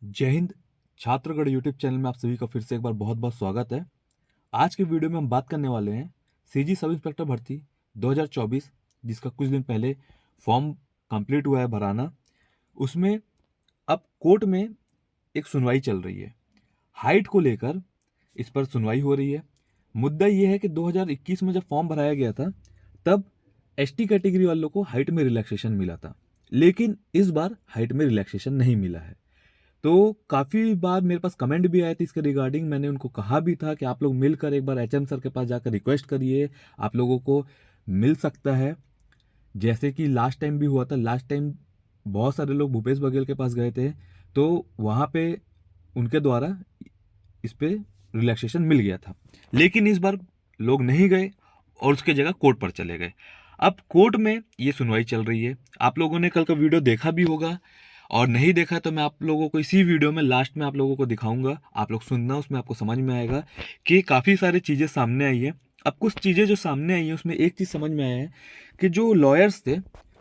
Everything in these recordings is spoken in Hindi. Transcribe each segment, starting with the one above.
जय हिंद। छात्रगढ़ यूट्यूब चैनल में आप सभी का फिर से एक बार बहुत बहुत स्वागत है। आज के वीडियो में हम बात करने वाले हैं सीजी सब इंस्पेक्टर भर्ती 2024, जिसका कुछ दिन पहले फॉर्म कंप्लीट हुआ है भराना। उसमें अब कोर्ट में एक सुनवाई चल रही है, हाइट को लेकर इस पर सुनवाई हो रही है। मुद्दा ये है कि 2021 में जब फॉर्म भराया गया था तब एसटी कैटेगरी वालों को हाइट में रिलैक्सेशन मिला था, लेकिन इस बार हाइट में रिलैक्सेशन नहीं मिला है। तो काफ़ी बार मेरे पास कमेंट भी आए थे इसके रिगार्डिंग। मैंने उनको कहा भी था कि आप लोग मिलकर एक बार एचएम सर के पास जाकर रिक्वेस्ट करिए, आप लोगों को मिल सकता है। जैसे कि लास्ट टाइम भी हुआ था। लास्ट टाइम बहुत सारे लोग भूपेश बघेल के पास गए थे, तो वहाँ पे उनके द्वारा इस पे रिलैक्सेशन मिल गया था, लेकिन इस बार लोग नहीं गए और उसके जगह कोर्ट पर चले गए। अब कोर्ट में ये सुनवाई चल रही है। आप लोगों ने कल का वीडियो देखा भी होगा, और नहीं देखा तो मैं आप लोगों को इसी वीडियो में लास्ट में आप लोगों को दिखाऊंगा। आप लोग सुनना, उसमें आपको समझ में आएगा कि काफ़ी सारी चीज़ें सामने आई है। अब कुछ चीज़ें जो सामने आई हैं उसमें एक चीज़ समझ में आया है कि जो लॉयर्स थे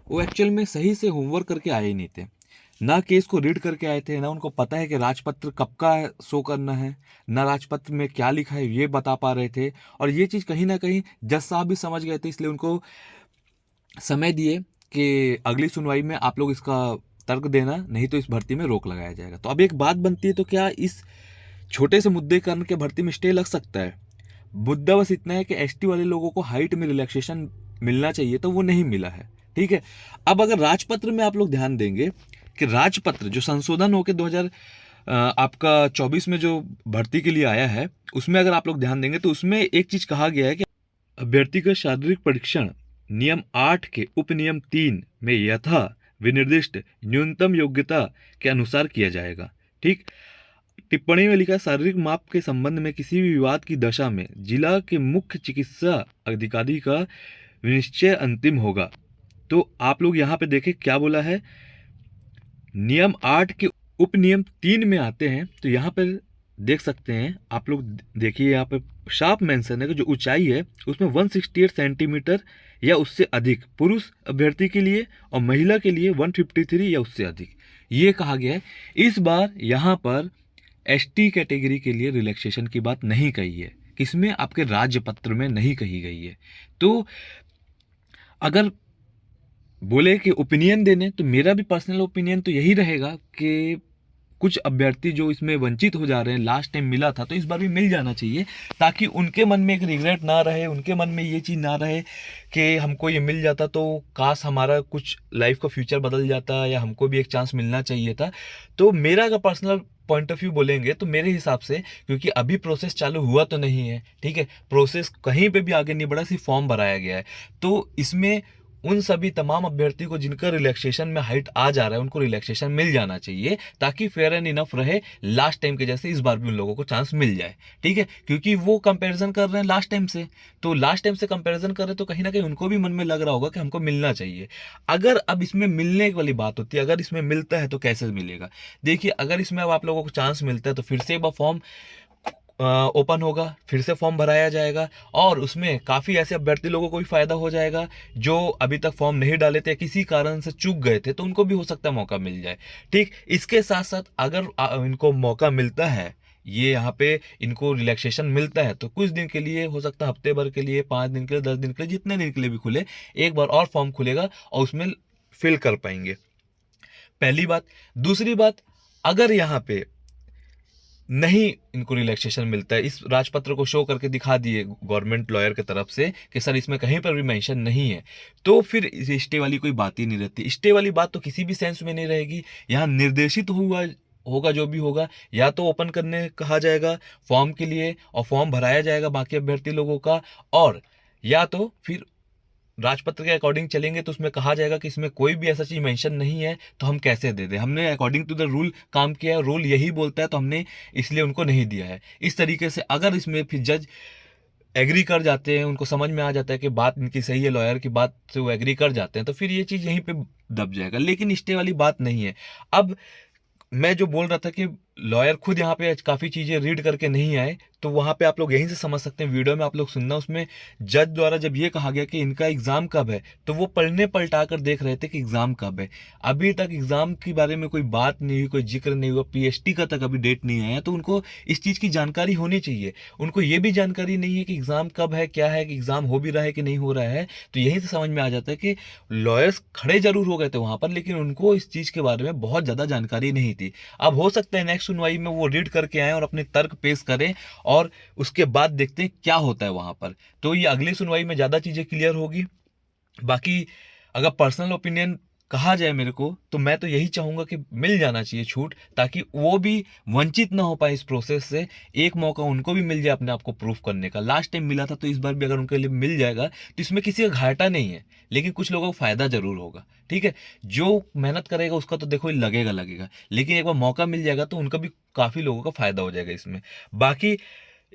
वो एक्चुअल में सही से होमवर्क करके आए ही नहीं थे। ना केस को रीड करके आए थे, ना उनको पता है कि राजपत्र कब का शो करना है, ना राजपत्र में क्या लिखा है ये बता पा रहे थे। और ये चीज़ कहीं ना कहीं जज साहब भी समझ गए थे, इसलिए उनको समय दिए कि अगली सुनवाई में आप लोग इसका तर्क देना, नहीं तो इस भर्ती में रोक लगाया जाएगा। तो अब एक बात बनती है, तो क्या इस छोटे से मुद्दे के कारण के भर्ती में स्टे लग सकता है? मुद्दा बस इतना है कि एसटी वाले लोगों को हाइट में रिलैक्सेशन मिलना चाहिए, तो वो नहीं मिला है। ठीक है। अब अगर राजपत्र में आप लोग ध्यान देंगे कि राजपत्र जो संशोधन होकर 2000 आपका 24 में जो भर्ती के लिए आया है, उसमें अगर आप लोग ध्यान देंगे तो उसमें एक चीज कहा गया है कि अभ्यर्थी का शारीरिक परीक्षण नियम 8 के उपनियम 3 में यथा विनिर्दिष्ट न्यूनतम योग्यता के अनुसार किया जाएगा। ठीक। टिप्पणी में लिखा, शारीरिक माप के संबंध में किसी भी विवाद की दशा में जिला के मुख्य चिकित्सा अधिकारी का निश्चय अंतिम होगा। तो आप लोग यहाँ पे देखें क्या बोला है, नियम 8 के उपनियम 3 में आते हैं तो यहाँ पर देख सकते हैं आप लोग। देखिए यहाँ पे शार्प मेंशन है कि जो ऊंचाई है उसमें 168 सेंटीमीटर या उससे अधिक पुरुष अभ्यर्थी के लिए, और महिला के लिए 153 या उससे अधिक, ये कहा गया है। इस बार यहाँ पर एसटी कैटेगरी के लिए रिलैक्सेशन की बात नहीं कही है, किसमें, आपके राज्य पत्र में नहीं कही गई है। तो अगर बोले कि ओपिनियन देने, तो मेरा भी पर्सनल ओपिनियन तो यही रहेगा कि कुछ अभ्यर्थी जो इसमें वंचित हो जा रहे हैं, लास्ट टाइम मिला था तो इस बार भी मिल जाना चाहिए, ताकि उनके मन में एक रिग्रेट ना रहे, उनके मन में ये चीज़ ना रहे कि हमको ये मिल जाता तो काश हमारा कुछ लाइफ का फ्यूचर बदल जाता, या हमको भी एक चांस मिलना चाहिए था। तो मेरा अगर पर्सनल पॉइंट ऑफ व्यू बोलेंगे तो मेरे हिसाब से, क्योंकि अभी प्रोसेस चालू हुआ तो नहीं है, ठीक है, प्रोसेस कहीं पे भी आगे नहीं बढ़ा, सिर्फ फॉर्म भराया गया है। तो इसमें उन सभी तमाम अभ्यर्थी को जिनका रिलैक्सेशन में हाइट आ जा रहा है उनको रिलैक्सेशन मिल जाना चाहिए, ताकि फेयर एंड इनफ रहे, लास्ट टाइम के जैसे इस बार भी उन लोगों को चांस मिल जाए। ठीक है, क्योंकि वो कंपैरिजन कर रहे हैं लास्ट टाइम से, तो लास्ट टाइम से कंपैरिजन कर रहे हैं तो कहीं ना कहीं उनको भी मन में लग रहा होगा कि हमको मिलना चाहिए। अगर अब इसमें मिलने वाली बात होती है, अगर इसमें मिलता है तो कैसे मिलेगा? देखिए, अगर इसमें अब आप लोगों को चांस मिलता है तो फिर से एक बार फॉर्म ओपन होगा, फिर से फॉर्म भराया जाएगा, और उसमें काफ़ी ऐसे अभ्यर्थी लोगों को भी फायदा हो जाएगा जो अभी तक फॉर्म नहीं डाले थे, किसी कारण से चूक गए थे, तो उनको भी हो सकता है मौका मिल जाए। ठीक। इसके साथ साथ अगर इनको मौका मिलता है, ये यहाँ पे इनको रिलैक्सेशन मिलता है, तो कुछ दिन के लिए हो सकता है, हफ्ते भर के लिए, 5 दिन के लिए, 10 दिन के लिए, जितने दिन के लिए भी खुले, एक बार और फॉर्म खुलेगा और उसमें फिल कर पाएंगे। पहली बात। दूसरी बात, अगर यहाँ पे नहीं इनको रिलैक्सेशन मिलता है, इस राजपत्र को शो करके दिखा दिए गवर्नमेंट लॉयर की तरफ से कि सर इसमें कहीं पर भी मेंशन नहीं है, तो फिर स्टे वाली कोई बात ही नहीं रहती। स्टे वाली बात तो किसी भी सेंस में नहीं रहेगी। यहाँ निर्देशित हुआ होगा जो भी होगा, या तो ओपन करने कहा जाएगा फॉर्म के लिए और फॉर्म भराया जाएगा बाकी अभ्यर्थी लोगों का, और या तो फिर राजपत्र के अकॉर्डिंग चलेंगे तो उसमें कहा जाएगा कि इसमें कोई भी ऐसा चीज मेंशन नहीं है, तो हम कैसे दे दें, हमने अकॉर्डिंग टू द रूल काम किया है, रूल यही बोलता है तो हमने इसलिए उनको नहीं दिया है। इस तरीके से अगर इसमें फिर जज एग्री कर जाते हैं, उनको समझ में आ जाता है कि बात इनकी सही है, लॉयर की बात से वो एग्री कर जाते हैं, तो फिर ये चीज़ यहीं पे दब जाएगा। लेकिन स्टे वाली बात नहीं है। अब मैं जो बोल रहा था कि लॉयर खुद यहाँ पे काफी चीजें रीड करके नहीं आए, तो वहां पे आप लोग यहीं से समझ सकते हैं, वीडियो में आप लोग सुनना। उसमें जज द्वारा जब ये कहा गया कि इनका एग्जाम कब है, तो वो पढ़ने पलटा कर देख रहे थे कि एग्जाम कब है। अभी तक एग्जाम के बारे में कोई बात नहीं हुई, कोई जिक्र नहीं हुआ, पीएचडी का तक अभी डेट नहीं आया, तो उनको इस चीज की जानकारी होनी चाहिए। उनको ये भी जानकारी नहीं है कि एग्जाम कब है, क्या है, कि एग्जाम हो भी रहा है कि नहीं हो रहा है। तो यहीं से समझ में आ जाता है कि लॉयर्स खड़े जरूर हो गए थे वहां पर, लेकिन उनको इस चीज के बारे में बहुत ज्यादा जानकारी नहीं थी। अब हो सकता है नेक्स्ट सुनवाई में वो रीड करके आए और अपने तर्क पेश करें, और उसके बाद देखते हैं क्या होता है वहां पर। तो ये अगली सुनवाई में ज्यादा चीजें क्लियर होगी। बाकी अगर पर्सनल ओपिनियन कहा जाए मेरे को, तो मैं तो यही चाहूंगा कि मिल जाना चाहिए छूट, ताकि वो भी वंचित ना हो पाए इस प्रोसेस से। एक मौका उनको भी मिल जाए अपने आप को प्रूफ करने का। लास्ट टाइम मिला था, तो इस बार भी अगर उनके लिए मिल जाएगा तो इसमें किसी का घाटा नहीं है, लेकिन कुछ लोगों को फायदा जरूर होगा। ठीक है, जो मेहनत करेगा उसका तो देखो लगेगा लगेगा, लेकिन एक बार मौका मिल जाएगा तो उनका भी काफी लोगों का फायदा हो जाएगा इसमें। बाकी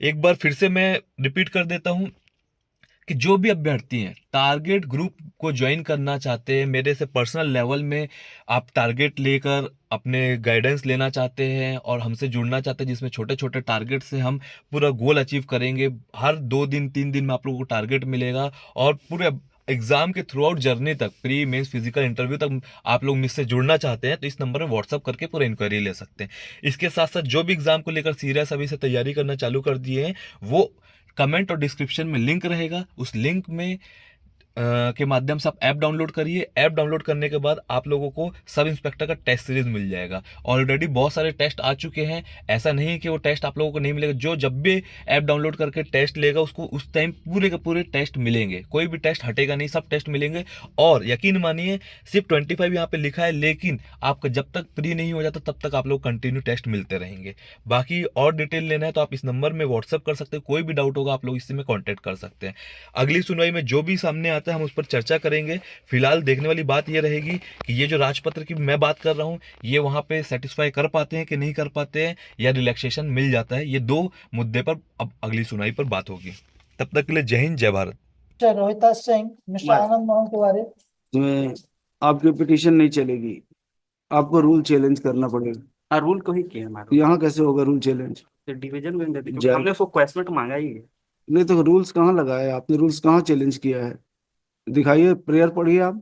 एक बार फिर से मैं रिपीट कर देता हूं कि जो भी अभ्यर्थी हैं टारगेट ग्रुप को ज्वाइन करना चाहते हैं, मेरे से पर्सनल लेवल में आप टारगेट लेकर अपने गाइडेंस लेना चाहते हैं और हमसे जुड़ना चाहते हैं, जिसमें छोटे छोटे टारगेट से हम पूरा गोल अचीव करेंगे। हर 2 दिन 3 दिन में आप लोगों को टारगेट मिलेगा, और पूरे एग्जाम के थ्रू आउट जर्नी तक, प्री मेंस फिजिकल इंटरव्यू तक आप लोग मुझसे जुड़ना चाहते हैं, तो इस नंबर में व्हाट्सअप करके पूरा इंक्वायरी ले सकते हैं। इसके साथ साथ जो भी एग्जाम को लेकर सीरियस अभी से तैयारी करना चालू कर दिए हैं, वो कमेंट और डिस्क्रिप्शन में लिंक रहेगा, उस लिंक में के माध्यम से आप ऐप डाउनलोड करिए। ऐप डाउनलोड करने के बाद आप लोगों को सब इंस्पेक्टर का टेस्ट सीरीज मिल जाएगा। ऑलरेडी बहुत सारे टेस्ट आ चुके हैं, ऐसा नहीं है कि वो टेस्ट आप लोगों को नहीं मिलेगा। जो जब भी ऐप डाउनलोड करके टेस्ट लेगा, उसको उस टाइम पूरे के पूरे टेस्ट मिलेंगे, कोई भी टेस्ट हटेगा नहीं, सब टेस्ट मिलेंगे। और यकीन मानिए, सिर्फ 25 यहाँ पे लिखा है, लेकिन आपका जब तक प्री नहीं हो जाता तब तक आप लोग कंटिन्यू टेस्ट मिलते रहेंगे। बाकी और डिटेल लेना है तो आप इस नंबर में व्हाट्सअप कर सकते हैं, कोई भी डाउट होगा आप लोग इससे में कॉन्टेक्ट कर सकते हैं। अगली सुनवाई में जो भी सामने आता है हम उस पर चर्चा करेंगे। फिलहाल देखने वाली बात यह रहेगी कि ये जो राजपत्र की मैं बात कर रहा हूँ, ये वहां पे सेटिस्फाई कर पाते हैं कि नहीं कर पाते हैं, या रिलैक्सेशन मिल जाता है। ये दो मुद्दे पर अब अगली सुनवाई पर बात होगी। तब तक के लिए जय हिंद, जय भारत। मिस्टर रोहिता सिंह, मिस्टर आनंद मोहन तिवारी। में आपकी पिटीशन नहीं चलेगी, आपको रूल चैलेंज करना पड़ेगा। हाँ, रूल को ही किया हमारा। यहाँ कैसे होगा रूल चैलेंज? तो डिवीजन बेंच क्योंकि जय हमने उसको क्वेश्चन मांगा ही है। नहीं तो रूल्स कहाँ लगाए आपने? रूल्स कहाँ चैलेंज किया है? दिखाइए, प्रेयर पढ़िए आप।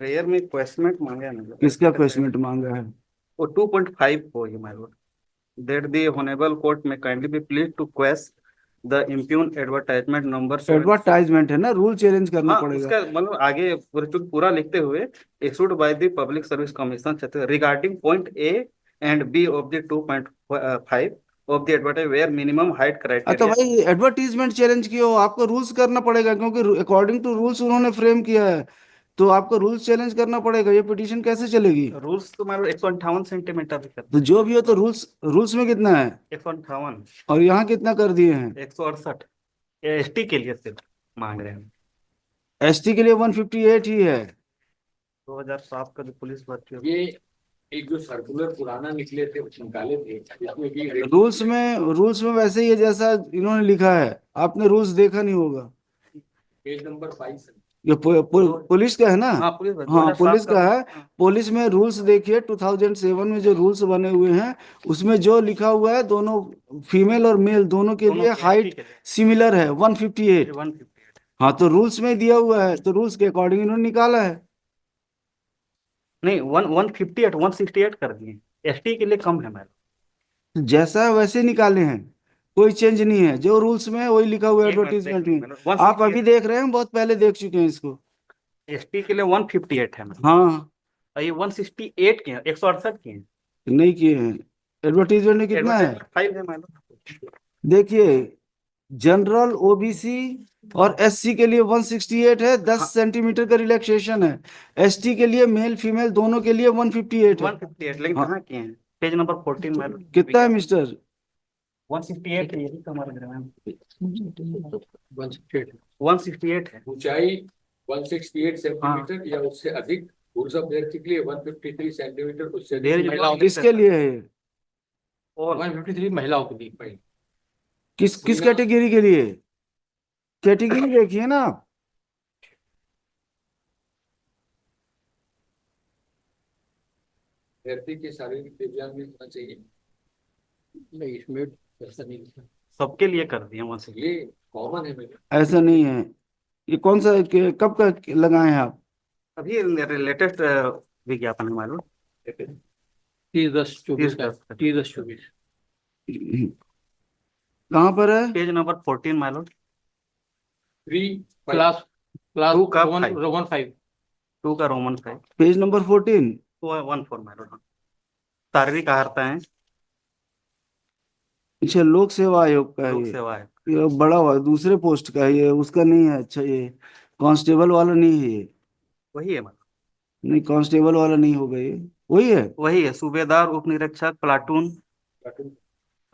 प्रेयर में क्वेश्चन मांगा है ना, किसका क्वेश्चन मांगा है? वो 2.5 हो ये my lord, that the honourable court में kindly be please to question the impugn advertisement number. Advertisement है ना, रूल चैलेंज करना हाँ, पड़ेगा। उसका मतलब आगे पूरा लिखते हुए issued by the public service commission regarding point A and B of the 2.5 of the advertise where minimum height अच्छा क्राइटेरिया। भाई, एडवर्टीजमेंट चैलेंज किया हो, आपको रूल्स करना पड़ेगा, क्योंकि अकॉर्डिंग टू रूल्स उन्होंने फ्रेम किया है, तो आपको रूल्स चैलेंज करना पड़ेगा। ये पिटीशन कैसे चलेगी? रूल्स तो मारो 158 सेंटीमीटर करते तो हैं। जो भी हो, तो रूल्स रूल्स में कितना है 158। और यहाँ कितना कर दिए हैं? 168 एसटी के लिए सिर्फ मांग रहे हैं। एसटी के लिए 158 ही है। 2007 का जो पुलिस भर्ती है। ये एक जो सर्कुलर पुराना निकले थे निकाले थे इसमें भी रूल्स में वैसे ही है जैसा इन्होंने लिखा है, आपने रूल्स देखा नहीं होगा। पेज नंबर 22 है। ये पुलिस का है ना? हाँ, पुलिस भर्ती हाँ, 2007 पुलिस का है। हाँ। पुलिस में रूल्स देखिए, 2007 में जो रूल्स बने हुए हैं, उसमें जो लिखा हुआ है, दोनों फीमेल और मेल दोनों के दोनों लिए के हाइट के लिए सिमिलर है, 158। 158। हाँ, तो रूल्स में दिया हुआ है, तो रूल्स के अकॉर्डिंग इन्होंने निकाला है। नहीं, 158 168 कर दिए। एसटी के लिए कम है मैडम। जैसा है वैसे निकाले हैं, कोई चेंज नहीं है, जो रूल्स में है वही लिखा हुआ है एक मिनट देख एडवर्टीजमेंट लो में। मैडम, आप अभी 168 देख रहे हैं, बहुत पहले देख चुके हैं इसको। एसटी के लिए 158 है मैडम। हाँ, और ये 168 के हैं, 168 के हैं। नहीं किए हैं। एडवर्टीजमेंट में कितना है? एडवर्टाइजमेंट 5 है मैडम। देखिए, जनरल, ओबीसी और एससी के लिए 168 है, 10 हाँ, सेंटीमीटर का रिलैक्सेशन है। एसटी के लिए मेल फीमेल दोनों के लिए 158 है। 158 लेकिन हाँ, कहाँ के हैं? Page number 14 madam. कितना है मिस्टर? 168 है, यही तो हमारा ग्राम। 168 168 है। ऊंचाई 168 हाँ, सेंटीमीटर या उससे अधिक। पुरुष अभ्यर्थी के लिए 153 सेंटीमीटर, उससे देर अधिक इज महिलाओं के किसके लिए है ये? और 153 महिलाओं के लिए पहले। किस महिला कैटेगरी के लिए? कैटेगरी देखिए ना। अभ्यर्थी के शारीरिक दिव्यांग भी होना चाहिए। नहीं, इसमें ऐसा नहीं लिखा। सबके लिए कर दिया वहां से। ये कॉमन है मेरे। ऐसा नहीं है। ये कौन सा कब का लगाए हैं आप? अभी लेटेस्ट विज्ञापन है मालूम। 30/10/24 का 30/10 30/10/24। कहाँ पर है? पेज नंबर 14 मालूम। 3 क्लास क्लास Two का रोमन 5। रोमन 5। 2 का रोमन 5। Page number 14। 14 मालूम। शारीरिक अहर्ता है। अच्छा, लोक सेवा आयोग का है लोक ये। सेवा है। ये बड़ा हुआ दूसरे पोस्ट का है ये, उसका नहीं है। अच्छा, ये कांस्टेबल वाला नहीं है ये। वही है मालूम। नहीं, कांस्टेबल वाला नहीं होगा ये। वही है। वही है, सूबेदार, उप निरीक्षक, प्लाटून,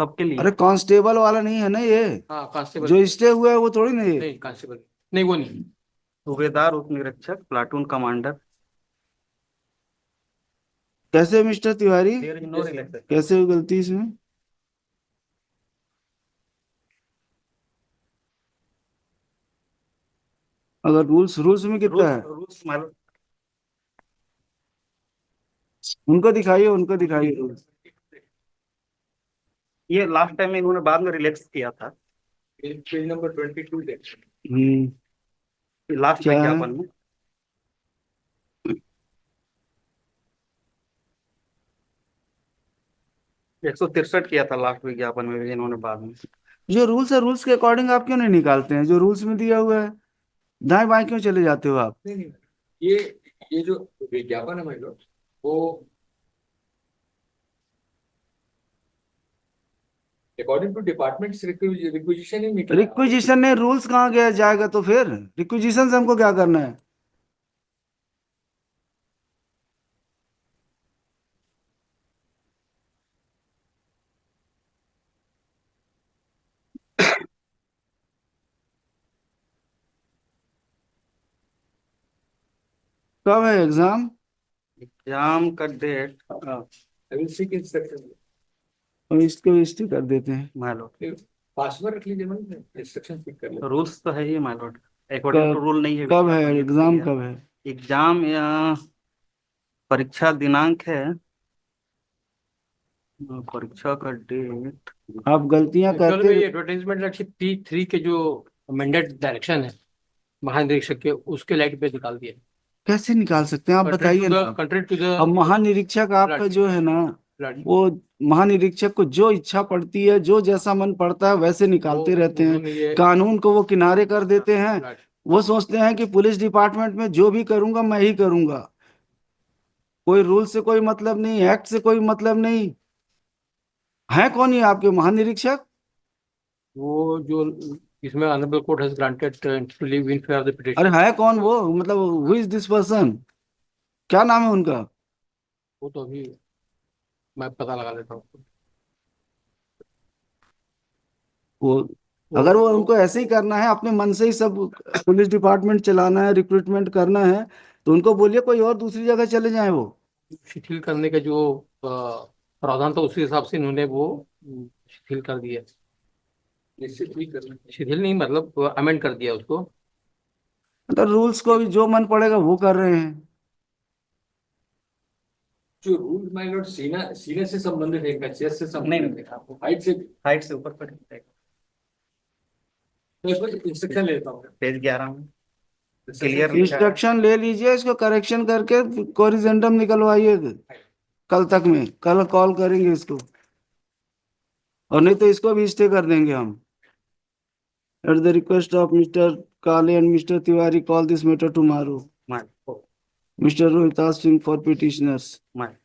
सबके लिए। अरे कांस्टेबल वाला नहीं है ना ये? हाँ कांस्टेबल। जो स्टे हुआ है वो थोड़ी ना ये। नहीं कांस्टेबल नहीं, वो नहीं। सूबेदार, उप निरीक्षक, प्लाटून कमांडर। कैसे mister Tiwari? There is no relation. कैसे हुई गलती इसमें? अगर रूल्स रूल्स में कितना है? रूल्स मालूम। उनको दिखाइए, उनको दिखाइए रूल्स। ये लास्ट टाइम में इन्होंने बाद में रिलैक्स किया था। पेज नंबर 22 देख। लास्ट क्या है? विज्ञापन में 163 किया था लास्ट विज्ञापन में भी इन्होंने बाद में। जो रूल्स है, रूल्स के अकॉर्डिंग आप क्यों नहीं निकालते हैं? जो रूल्स में दिया हुआ है, दाएं बाएं क्यों चले जाते हो आप? नहीं नहीं, ये जो विज्ञापन है मेरे लोग, वो अकॉर्डिंग टू डिपार्टमेंट रिक्विजिशन ही निकला। रिक्विजिशन ने रूल्स कहाँ गया जाएगा? तो फिर रिक्विजिशन से हमको क्या करना है? कब है एग्जाम? एग्जाम का date I will seek instruction. और इसको स्टे कर देते हैं। मालूम। पासवर्ड रख लीजिए, मैं इंस्ट्रक्शन पिक कर लेता रूल्स तो है ही मालूम। अकॉर्डिंग टू रूल नहीं है कब है विज्ञापन। एग्जाम? कब है? एग्जाम या परीक्षा दिनांक है। परीक्षा का डेट। आप गलतियां हूँ। चलो करते। भाई, एडवर्टाइजमेंट रखिए P3 के जो मैंडेट डायरेक्शन है महानिरीक्षक के, उसके लाइट पे निकाल दिए। कैसे निकाल सकते हैं आप बताइए ना। कंट्री टू अब द महानिरीक्षक आपका जो है ना, वो महानिरीक्षक को जो इच्छा पड़ती है, जो जैसा मन पड़ता है वैसे निकालते रहते हैं। कानून को वो किनारे कर देते हैं। वो सोचते हैं कि पुलिस डिपार्टमेंट में जो भी करूंगा मैं ही करूंगा। कोई रूल से कोई मतलब नहीं, एक्ट से कोई मतलब नहीं। है कौन ये आपके महानिरीक्षक? वो जो इसमें honourable court has granted to leave in fair of the अरे पिटिशन। है कौन वो? मतलब हु इज दिस पर्सन? क्या नाम है उनका? वो तो अभी मैं पता लगा लेता हूँ। वो अगर वो उनको ऐसे ही करना है, अपने मन से ही सब पुलिस डिपार्टमेंट चलाना है, रिक्रूटमेंट करना है, तो उनको बोलिए कोई और दूसरी जगह चले जाएं वो। शिथिल करने का जो प्रावधान था उसी हिसाब से इन्होंने वो शिथिल कर दिया। शिथिल नहीं, मतलब अमेंड कर दिया उसको। मतलब रूल्स को भी जो मन पड़ेगा वो कर रहे हैं। जो रूल माय लॉर्ड सीने से संबंधित है, इनका चेस्ट से नहीं संबंधित देखा आपको। है, हाइट से ऊपर पर तो इसमें इंस्ट्रक्शन लेता हूँ। पेज 11 में क्लियर लिखा है। इंस्ट्रक्शन ले लीजिए, इसको करेक्शन करके कोरिजेंडम निकलवाइए कल तक में। कल कॉल करेंगे इसको, और नहीं तो इसको भी स्टे कर देंगे हम। At the request of mister Kale and mister Tiwari, call this matter tomorrow. मार mister Rohitas Singh for petitioners. मार